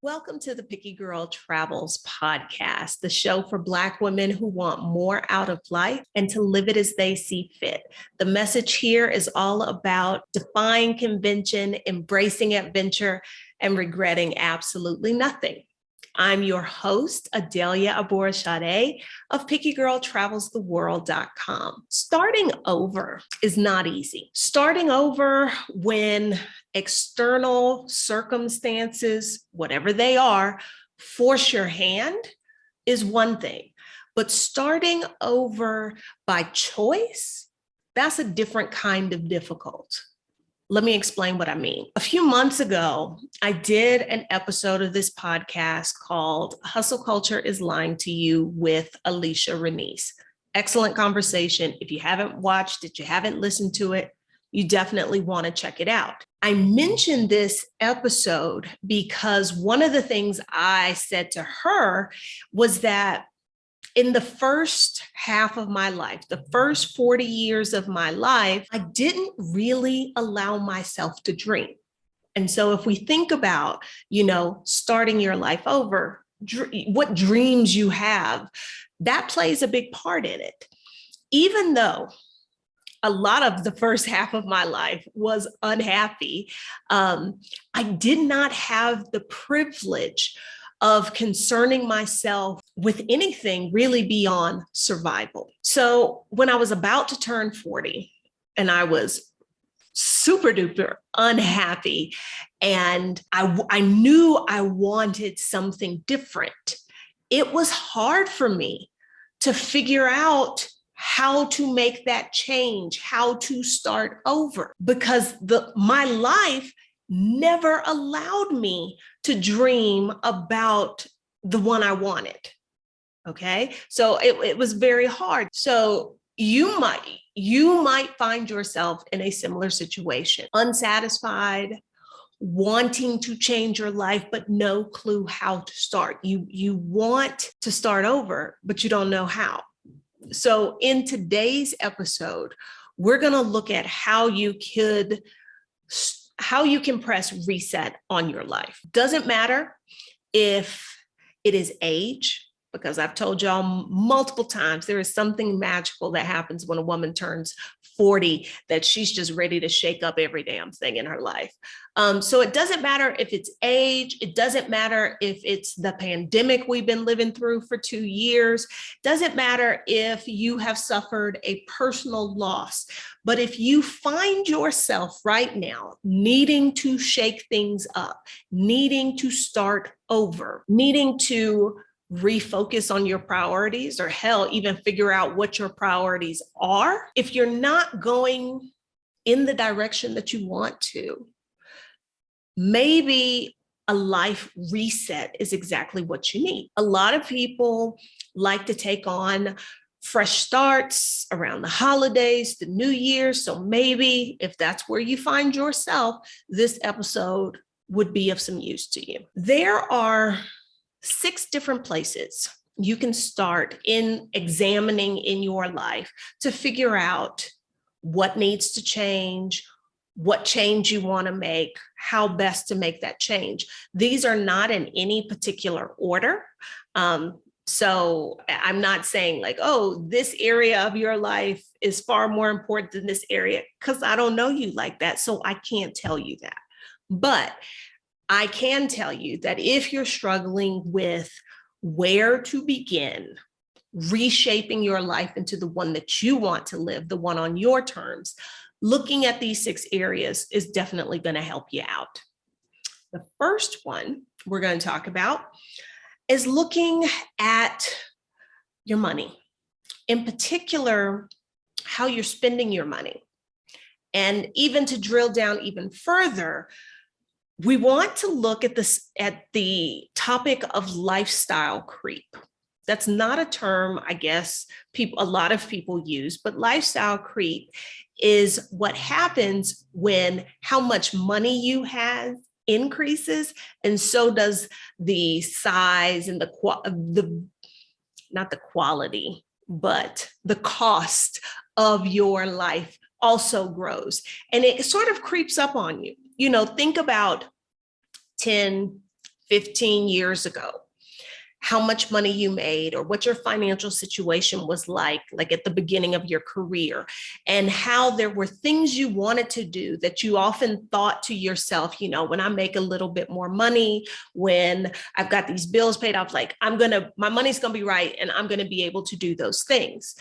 Welcome to the Picky Girl Travels podcast, the show for Black women who want more out of life and to live it as they see fit. The message here is all about defying convention, embracing adventure, and regretting absolutely nothing. I'm your host, Adalia of PickyGirlTravelsTheWorld.com. Starting over is not easy. Starting over when external circumstances, whatever they are, force your hand is one thing. But starting over by choice, that's a different kind of difficult. Let me explain what I mean. A few months ago, I did an episode of this podcast called Hustle Culture is Lying to You with WHERE. Excellent conversation. If you haven't watched it, you haven't listened to it, you definitely want to check it out. I mentioned this episode because one of the things I said to her was that in the first half of my life, the first 40 years of my life, I didn't really allow myself to dream. And so if we think about, starting your life over, what dreams you have, that plays a big part in it. Even though a lot of the first half of my life was unhappy, I did not have the privilege of concerning myself with anything really beyond survival. So when I was about to turn 40 and I was super duper unhappy and I knew I wanted something different, it was hard for me to figure out how to make that change, how to start over, because my life never allowed me to dream about the one I wanted. Okay. So it was very hard. So you might find yourself in a similar situation, unsatisfied, wanting to change your life, but no clue how to start. You want to start over, but you don't know how. So in today's episode, we're going to look at how you can press reset on your life. Doesn't matter if it is age, because I've told y'all multiple times, there is something magical that happens when a woman turns 40, that she's just ready to shake up every damn thing in her life. So it doesn't matter if it's age, it doesn't matter if it's the pandemic we've been living through for 2 years, doesn't matter if you have suffered a personal loss. But if you find yourself right now needing to shake things up, needing to start over, needing to refocus on your priorities, or hell, even figure out what your priorities are, if you're not going in the direction that you want to, maybe a life reset is exactly what you need. A lot of people like to take on fresh starts around the holidays, the New Year. So maybe if that's where you find yourself, this episode would be of some use to you. There are 6 different places you can start in examining in your life to figure out what needs to change, what change you want to make, how best to make that change. These are not in any particular order. So I'm not saying like, oh, this area of your life is far more important than this area, because I don't know you like that. So I can't tell you that. But I can tell you that if you're struggling with where to begin reshaping your life into the one that you want to live, the one on your terms, looking at these 6 areas is definitely going to help you out. The first one we're going to talk about is looking at your money, in particular, how you're spending your money. And even to drill down even further, we want to look at the topic of lifestyle creep. That's not a term, I guess, a lot of people use, but lifestyle creep is what happens when how much money you have increases, and so does the size and not the quality, but the cost of your life also grows, and it sort of creeps up on you. Think about 10, 15 years ago, how much money you made or what your financial situation was like at the beginning of your career, and how there were things you wanted to do that you often thought to yourself, when I make a little bit more money, when I've got these bills paid off, my money's gonna be right and I'm gonna be able to do those things.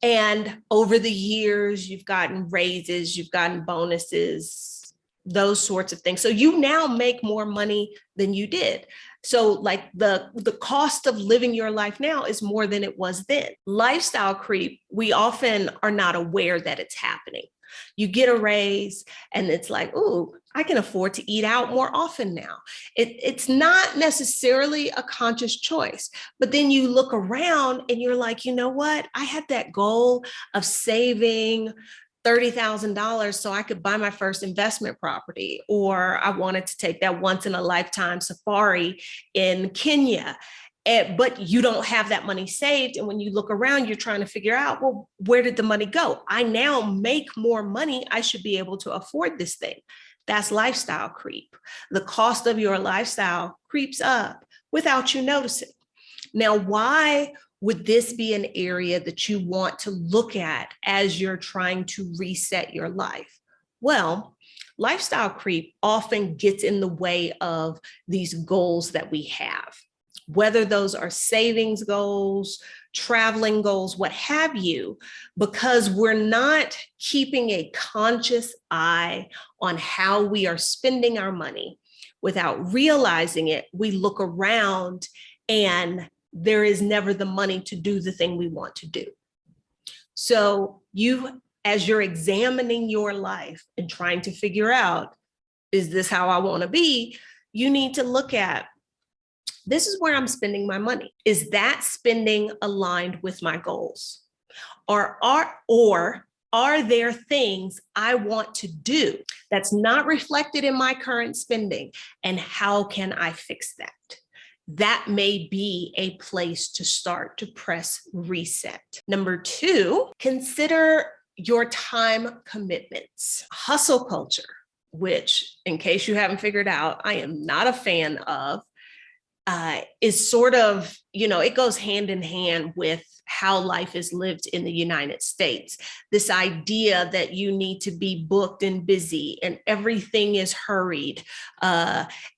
And over the years, you've gotten raises, you've gotten bonuses, those sorts of things. So you now make more money than you did. So the cost of living your life now is more than it was then. Lifestyle creep, we often are not aware that it's happening. You get a raise and it's like, ooh, I can afford to eat out more often now. It's not necessarily a conscious choice, but then you look around and you're like, you know what? I had that goal of saving $30,000 so I could buy my first investment property, or I wanted to take that once in a lifetime safari in Kenya. But you don't have that money saved. And when you look around, you're trying to figure out, well, where did the money go? I now make more money. I should be able to afford this thing. That's lifestyle creep. The cost of your lifestyle creeps up without you noticing. Now, why would this be an area that you want to look at as you're trying to reset your life? Well, lifestyle creep often gets in the way of these goals that we have, whether those are savings goals, traveling goals, what have you, because we're not keeping a conscious eye on how we are spending our money. Without realizing it, we look around and there is never the money to do the thing we want to do. So as you're examining your life and trying to figure out, is this how I want to be? You need to look at, this is where I'm spending my money. Is that spending aligned with my goals? Or are there things I want to do that's not reflected in my current spending? And how can I fix that? That may be a place to start to press reset. Number 2, consider your time commitments. Hustle culture, which, in case you haven't figured out, I am not a fan of, is sort of, it goes hand in hand with how life is lived in the United States. This idea that you need to be booked and busy and everything is hurried.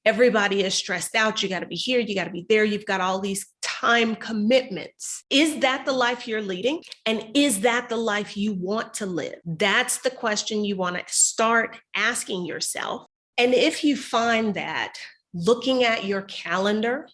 Everybody is stressed out. You got to be here, you got to be there. You've got all these time commitments. Is that the life you're leading? And is that the life you want to live? That's the question you want to start asking yourself. And if you find that looking at your calendar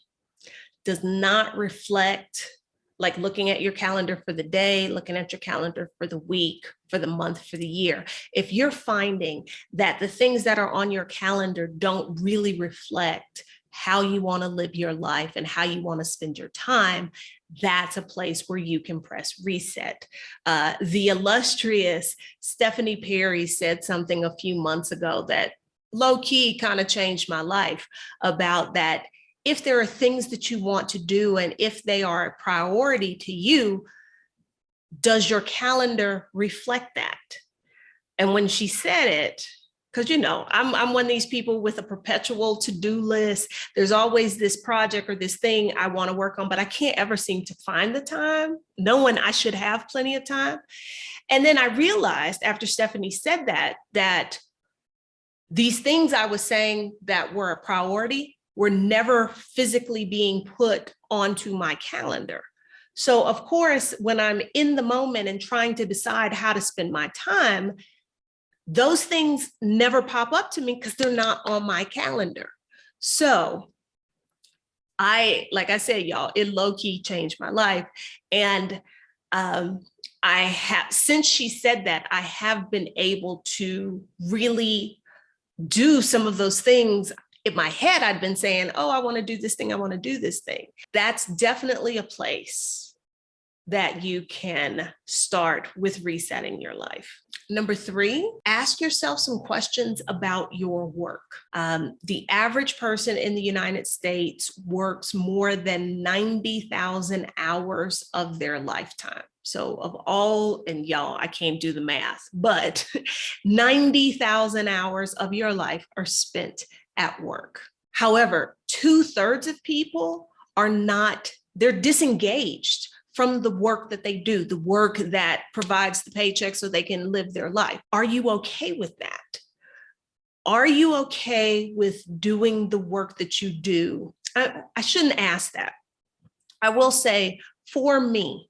does not reflect, like looking at your calendar for the day, looking at your calendar for the week, for the month, for the year, if you're finding that the things that are on your calendar don't really reflect how you want to live your life and how you want to spend your time, that's a place where you can press reset. The illustrious Stephanie Perry said something a few months ago that low-key kind of changed my life, about that if there are things that you want to do and if they are a priority to you, does your calendar reflect that? And when she said it, because I'm one of these people with a perpetual to-do list. There's always this project or this thing I want to work on, but I can't ever seem to find the time, knowing I should have plenty of time. And then I realized after Stephanie said that these things I was saying that were a priority were never physically being put onto my calendar. So of course, when I'm in the moment and trying to decide how to spend my time, those things never pop up to me because they're not on my calendar. So like I said, y'all, it low-key changed my life. And since she said that, I have been able to really do some of those things. In my head, I'd been saying, oh, I want to do this thing. I want to do this thing. That's definitely a place that you can start with resetting your life. Number 3, ask yourself some questions about your work. The average person in the United States works more than 90,000 hours of their lifetime. So of all, and y'all, I can't do the math, but 90,000 hours of your life are spent at work. However, 2/3 of people are not, they're disengaged from the work that they do, the work that provides the paycheck so they can live their life. Are you okay with that? Are you okay with doing the work that you do? I shouldn't ask that. I will say, for me,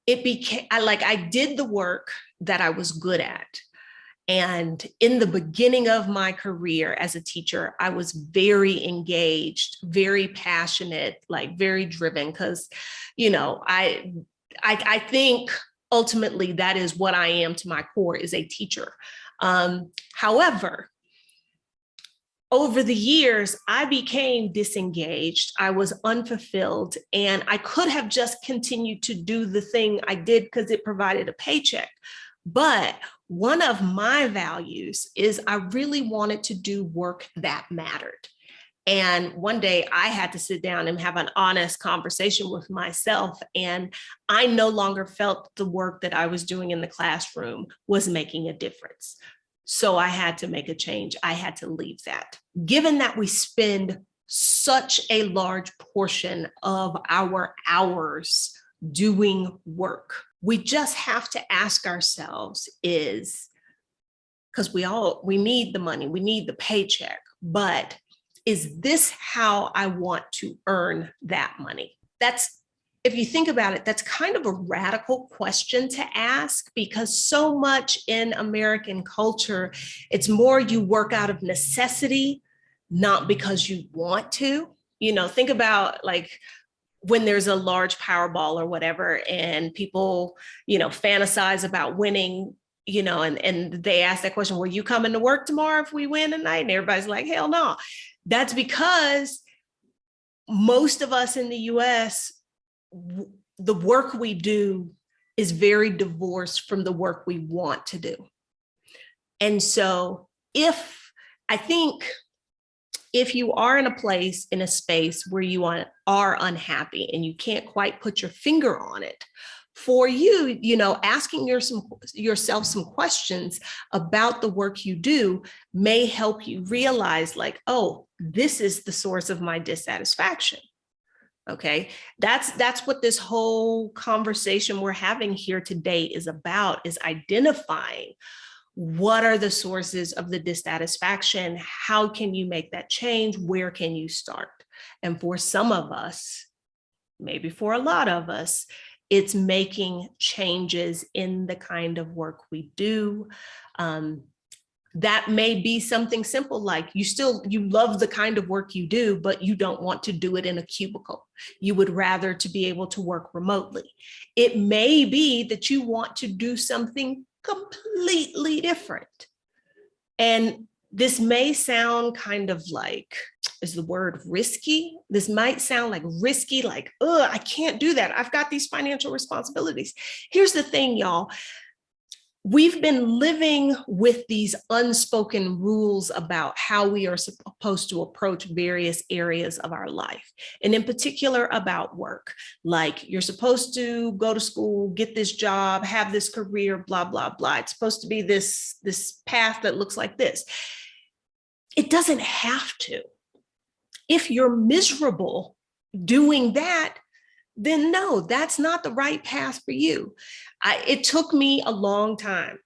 it became, I did the work that I was good at. And in the beginning of my career as a teacher, I was very engaged, very passionate, like very driven, because, you know, I think ultimately that is what I am to my core, is a teacher. However, over the years, I became disengaged. I was unfulfilled, and I could have just continued to do the thing I did because it provided a paycheck. But one of my values is I really wanted to do work that mattered. And one day I had to sit down and have an honest conversation with myself. And I no longer felt the work that I was doing in the classroom was making a difference. So I had to make a change. I had to leave that. Given that we spend such a large portion of our hours doing work, we just have to ask ourselves, is, because we need the money, we need the paycheck, but is this how I want to earn that money? That's, if you think about it, that's kind of a radical question to ask, because so much in American culture, it's more you work out of necessity, not because you want to. You know, think about like when there's a large Powerball or whatever, and people, you know, fantasize about winning, you know, and they ask that question, will you come into work tomorrow if we win tonight? And everybody's like, hell no. That's because most of us in the US, the work we do is very divorced from the work we want to do. And so I think if you are in a place, in a space where you are unhappy and you can't quite put your finger on it, for you, you know, asking yourself some questions about the work you do may help you realize, like, oh, this is the source of my dissatisfaction. Okay, that's what this whole conversation we're having here today is about, is identifying what are the sources of the dissatisfaction, how can you make that change, where can you start? And for some of us, maybe for a lot of us, it's making changes in the kind of work we do. That may be something simple, like you love the kind of work you do, but you don't want to do it in a cubicle. You would rather to be able to work remotely. It may be that you want to do something completely different. And this may sound kind of like, is the word risky? This might sound like risky, like, oh, I can't do that. I've got these financial responsibilities. Here's the thing, y'all. We've been living with these unspoken rules about how we are supposed to approach various areas of our life, and in particular about work. Like, you're supposed to go to school, get this job, have this career, blah, blah, blah. It's supposed to be this path that looks like this. It doesn't have to. If you're miserable doing that, then no, that's not the right path for you. It took me a long time.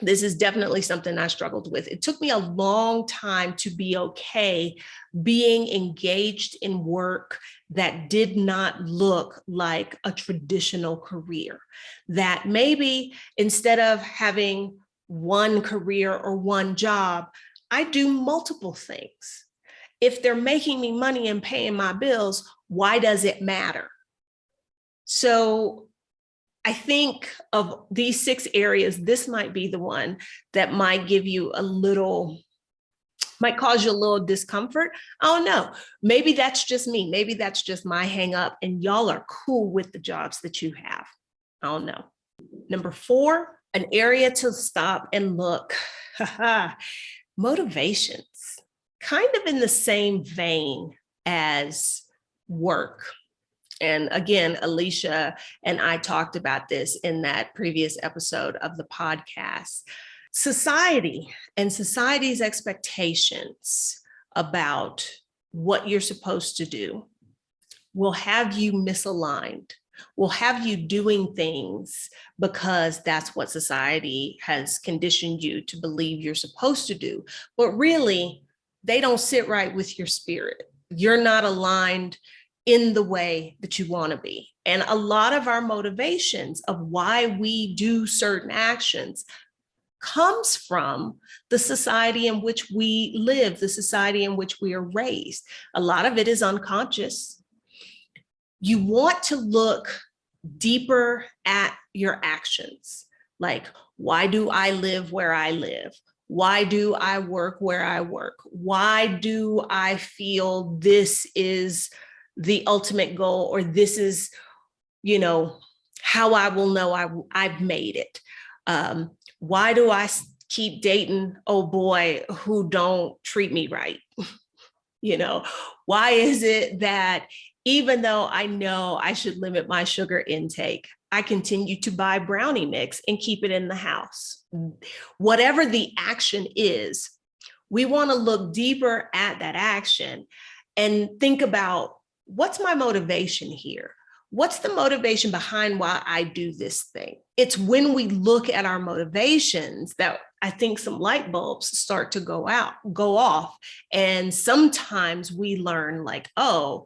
This is definitely something I struggled with. It took me a long time to be okay being engaged in work that did not look like a traditional career. That maybe instead of having one career or one job, I do multiple things. If they're making me money and paying my bills, why does it matter? So I think of these 6 areas, this might be the one that might give you might cause you a little discomfort. I don't know. Maybe that's just me. Maybe that's just my hang up, and y'all are cool with the jobs that you have. I don't know. Number 4, an area to stop and look. Motivations, kind of in the same vein as work. And again, Alicia and I talked about this in that previous episode of the podcast. Society and society's expectations about what you're supposed to do, will have you misaligned, will have you doing things because that's what society has conditioned you to believe you're supposed to do. But really, they don't sit right with your spirit. You're not aligned in the way that you want to be. And a lot of our motivations of why we do certain actions comes from the society in which we live, the society in which we are raised. A lot of it is unconscious. You want to look deeper at your actions. Like, why do I live where I live? Why do I work where I work? Why do I feel this is the ultimate goal, or this is, how I will know I've made it? Why do I keep dating old boy who don't treat me right? Why is it that even though I know I should limit my sugar intake, I continue to buy brownie mix and keep it in the house? Whatever the action is, we want to look deeper at that action and think about, what's my motivation here? What's the motivation behind why I do this thing? It's when we look at our motivations that I think some light bulbs start to go off. And sometimes we learn like, oh,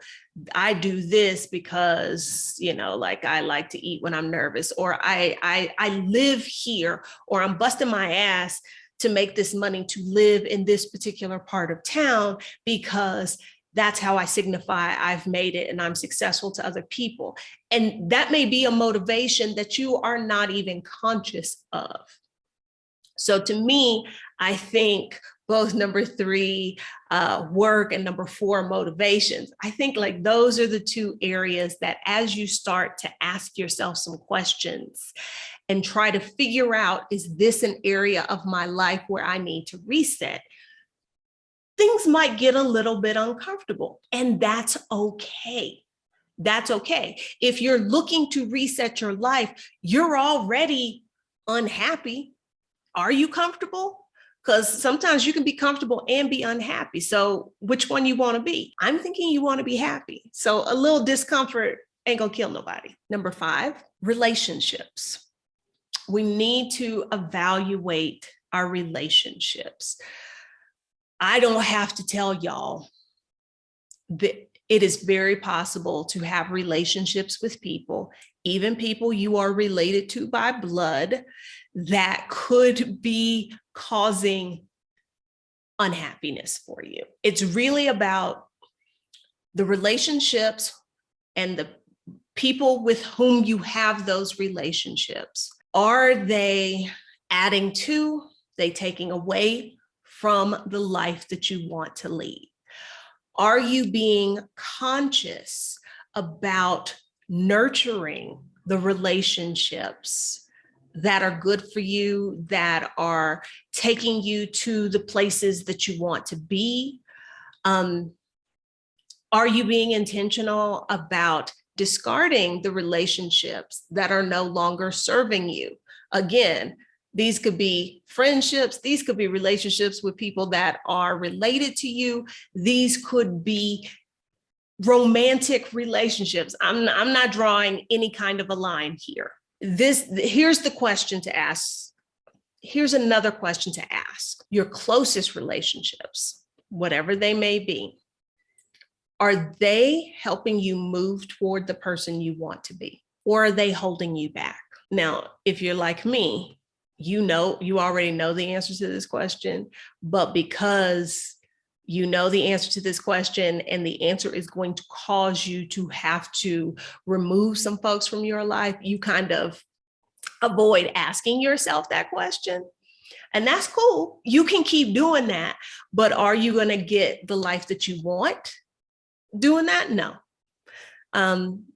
I do this because, like I like to eat when I'm nervous, or I live here, or I'm busting my ass to make this money to live in this particular part of town because that's how I signify I've made it and I'm successful to other people. And that may be a motivation that you are not even conscious of. So to me, I think both number 3, work, and number 4, motivations, I think like those are the 2 areas that as you start to ask yourself some questions and try to figure out, is this an area of my life where I need to reset? Things might get a little bit uncomfortable, and that's okay. That's okay. If you're looking to reset your life, you're already unhappy. Are you comfortable? Because sometimes you can be comfortable and be unhappy. So which one you want to be? I'm thinking you want to be happy. So a little discomfort ain't gonna kill nobody. Number 5, relationships. We need to evaluate our relationships. I don't have to tell y'all that it is very possible to have relationships with people, even people you are related to by blood, that could be causing unhappiness for you. It's really about the relationships and the people with whom you have those relationships. Are they adding to, they taking away from the life that you want to lead? Are you being conscious about nurturing the relationships that are good for you, that are taking you to the places that you want to be? Are you being intentional about discarding the relationships that are no longer serving you? Again, these could be friendships. These could be relationships with people that are related to you. These could be romantic relationships. I'm not drawing any kind of a line here. Here's the question to ask. Here's another question to ask. Your closest relationships, whatever they may be, are they helping you move toward the person you want to be, or are they holding you back? Now, if you're like me, you already know the answer to this question, but because you know the answer to this question and the answer is going to cause you to have to remove some folks from your life, you kind of avoid asking yourself that question. And that's cool. You can keep doing that, but are you going to get the life that you want doing that? No.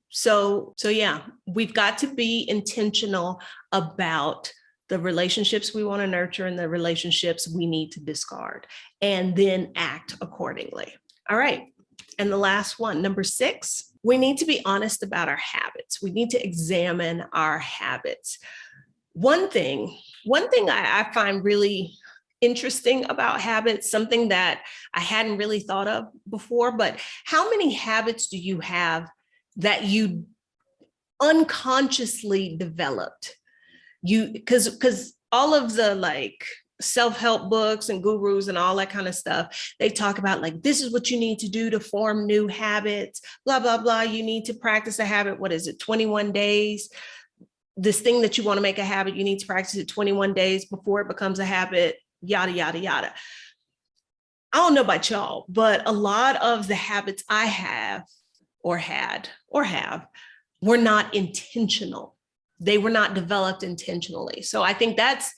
So yeah, we've got to be intentional about the relationships we want to nurture and the relationships we need to discard, and then act accordingly. All right. And the last one, number 6, we need to be honest about our habits. We need to examine our habits. One thing I find really interesting about habits, something that I hadn't really thought of before, but how many habits do you have that you unconsciously developed? Because all of the like self-help books and gurus and all that kind of stuff, they talk about like, this is what you need to do to form new habits, blah, blah, blah. You need to practice a habit. What is it? 21 days. This thing that you want to make a habit, you need to practice it 21 days before it becomes a habit, yada, yada, yada. I don't know about y'all, but a lot of the habits I have or had or have were not intentional. They were not developed intentionally. So I think that's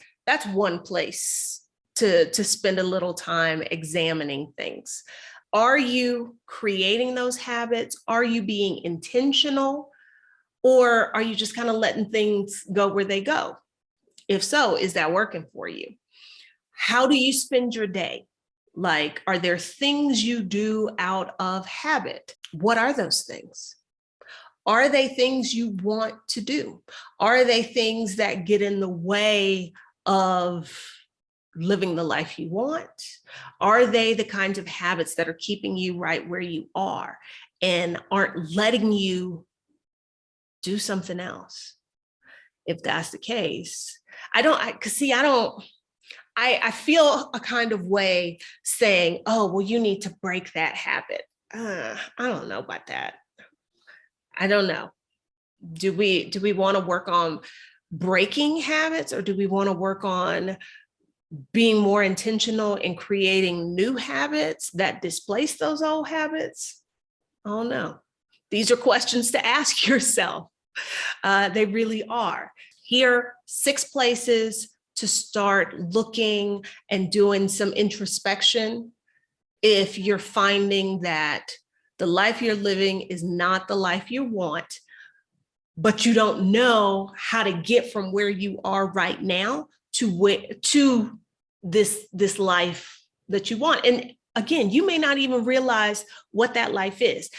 one place to spend a little time examining things. Are you creating those habits? Are you being intentional? Or are you just kind of letting things go where they go? If so, is that working for you? How do you spend your day? Like, are there things you do out of habit? What are those things? Are they things you want to do? Are they things that get in the way of living the life you want? Are they the kinds of habits that are keeping you right where you are and aren't letting you do something else? If that's the case, I feel a kind of way saying, oh, well, you need to break that habit. I don't know about that. I don't know. Do we want to work on breaking habits, or do we want to work on being more intentional in creating new habits that displace those old habits? I don't know. These are questions to ask yourself. They really are. Here are 6 places to start looking and doing some introspection if you're finding that the life you're living is not the life you want, but you don't know how to get from where you are right now to this life that you want. And again, you may not even realize what that life is.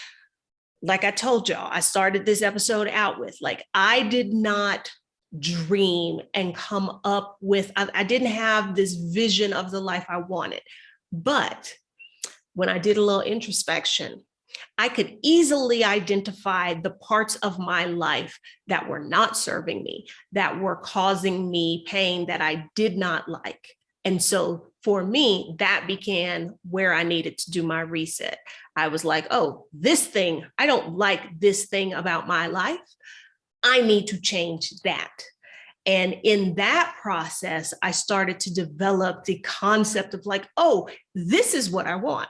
Like I told y'all, I started this episode out with, like, I did not dream and come up with, I didn't have this vision of the life I wanted. But when I did a little introspection, I could easily identify the parts of my life that were not serving me, that were causing me pain that I did not like. And so for me, that began where I needed to do my reset. I was like, oh, this thing, I don't like this thing about my life. I need to change that. And in that process, I started to develop the concept of like, oh, this is what I want.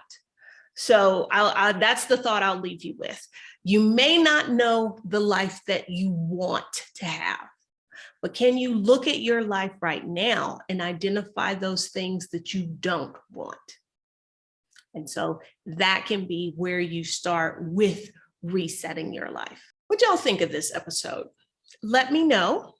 So that's the thought I'll leave you with. You may not know the life that you want to have, but can you look at your life right now and identify those things that you don't want? And so that can be where you start with resetting your life. What y'all think of this episode? Let me know.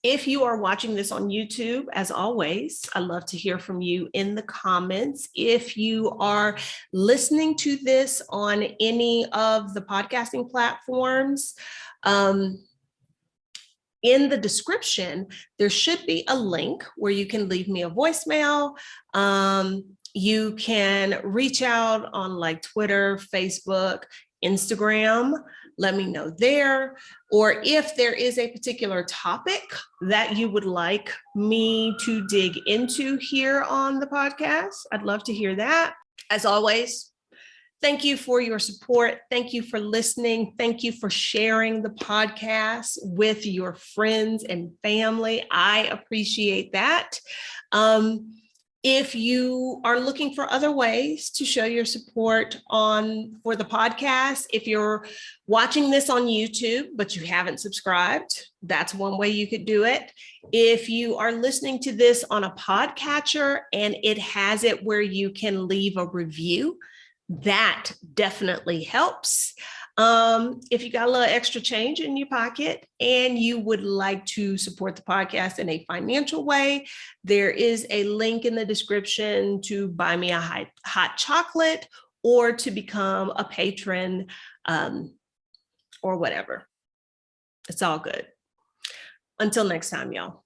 If you are watching this on YouTube, as always, I love to hear from you in the comments. If you are listening to this on any of the podcasting platforms, in the description, there should be a link where you can leave me a voicemail. You can reach out on like Twitter, Facebook, Instagram. Let me know there. Or if there is a particular topic that you would like me to dig into here on the podcast, I'd love to hear that. As always, thank you for your support. Thank you for listening. Thank you for sharing the podcast with your friends and family. I appreciate that. If you are looking for other ways to show your support for the podcast, if you're watching this on YouTube, but you haven't subscribed, that's one way you could do it. If you are listening to this on a podcatcher and it has it where you can leave a review, that definitely helps. If you got a little extra change in your pocket and you would like to support the podcast in a financial way, there is a link in the description to buy me a hot chocolate or to become a patron, or whatever. It's all good. Until next time, y'all.